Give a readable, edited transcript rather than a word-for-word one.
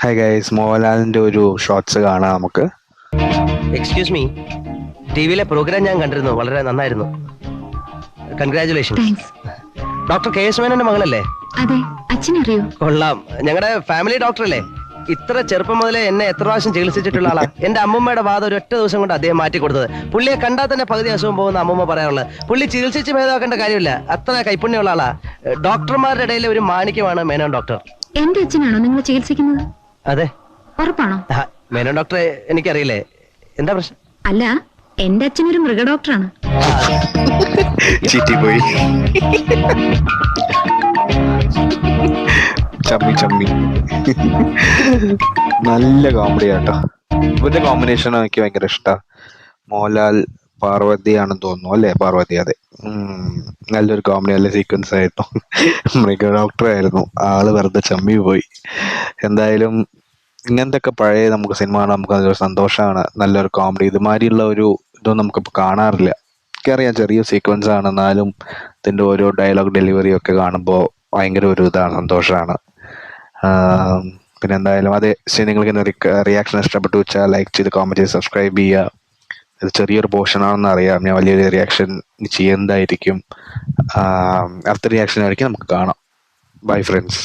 Hi guys, മോഹൻലാലിന്റെ ഒരു shorts കാണാം നമുക്ക്. എക്സ്ക്യൂസ് മീ, ടിവിയിലെ പ്രോഗ്രാം ഞാൻ കണ്ടിരുന്നു, വളരെ നന്നായിരുന്നു. കൺഗ്രാറ്റുലേഷൻ. ഡോക്ടർ കെ എസ് മേനോന്റെ മകളല്ലേ? അതെ, അച്ഛനറിയോ? കൊള്ളാം, ഞങ്ങളുടെ ഫാമിലി ഡോക്ടർ അല്ലേ? ഇത്ര ചെറുപ്പം മുതലേ എന്നെ എത്ര പ്രാവശ്യം ചികിത്സിച്ചിട്ടുള്ള ആളാ. എന്റെ അമ്മൂമ്മയുടെ വാദം ഒരു ഒറ്റ ദിവസം കൊണ്ട് അദ്ദേഹം മാറ്റി കൊടുത്തത്. പുള്ളിയെ കണ്ടാൽ തന്നെ പകുതി അസുഖം പോകുന്ന അമ്മൂമ്മ പറയാറുള്ളത്. പുള്ളി ചികിത്സിച്ച് ഭേദമാക്കേണ്ട കാര്യമില്ല, അത്ര കൈപ്പുണ്യമുള്ള ആളാ. ഡോക്ടർമാരുടെ ഇടയിൽ ഒരു മാണിക്യമാണ് മേനോൻ ഡോക്ടർ. എന്റെ അച്ഛനാണോ നിങ്ങൾ ചികിത്സിക്കുന്നത്? അതെ. ഉറപ്പാണോ? മേനോൻ ഡോക്ടറെ എനിക്കറിയില്ലേ, എന്താ പ്രശ്നം? അല്ല, എന്റെ അച്ഛനൊരു മൃഗഡോക്ടറാണ്. ചീറ്റിപ്പോയി. ചമ്മി ചമ്മി. നല്ല കോമഡി ആട്ടോ. ഇവരുടെ കോമ്പിനേഷൻ എനിക്ക് ഭയങ്കര ഇഷ്ടമാണ്. മോഹൻലാൽ പാർവതി ആണെന്ന് തോന്നുന്നു അല്ലേ? പാർവതി, അതെ. നല്ലൊരു കോമഡി, നല്ല സീക്വൻസ് ആയിരുന്നു. മൃഗ ഡോക്ടർ ആയിരുന്നു ആള്, വെറുതെ ചമ്മി പോയി. എന്തായാലും ഇങ്ങനത്തെ ഒക്കെ പഴയ നമുക്ക് സിനിമ കാണാൻ നമുക്ക് നല്ലൊരു സന്തോഷമാണ്. നല്ലൊരു കോമഡി, ഇതുമാതിരിയുള്ള ഒരു ഇതൊന്നും നമുക്കിപ്പോൾ കാണാറില്ല. എനിക്കറിയാം ചെറിയ സീക്വൻസ് ആണ്, എന്നാലും ഇതിൻ്റെ ഓരോ ഡയലോഗ് ഡെലിവറി ഒക്കെ കാണുമ്പോൾ ഭയങ്കര ഒരു ഇതാണ്, സന്തോഷമാണ്. പിന്നെ എന്തായാലും അതെ, നിങ്ങൾക്ക് റിയാക്ഷൻ ഇഷ്ടപ്പെട്ടു വെച്ചാൽ ലൈക്ക് ചെയ്ത് കോമൻറ്റ് ചെയ്ത് സബ്സ്ക്രൈബ് ചെയ്യുക. ഇത് ചെറിയൊരു പോർഷൻ ആണെന്ന് അറിയാം, ഞാൻ വലിയൊരു റിയാക്ഷൻ ചെയ്യുന്നതായിരിക്കും. അടുത്ത റിയാക്ഷൻ ആയിരിക്കും, നമുക്ക് കാണാം. Bye friends.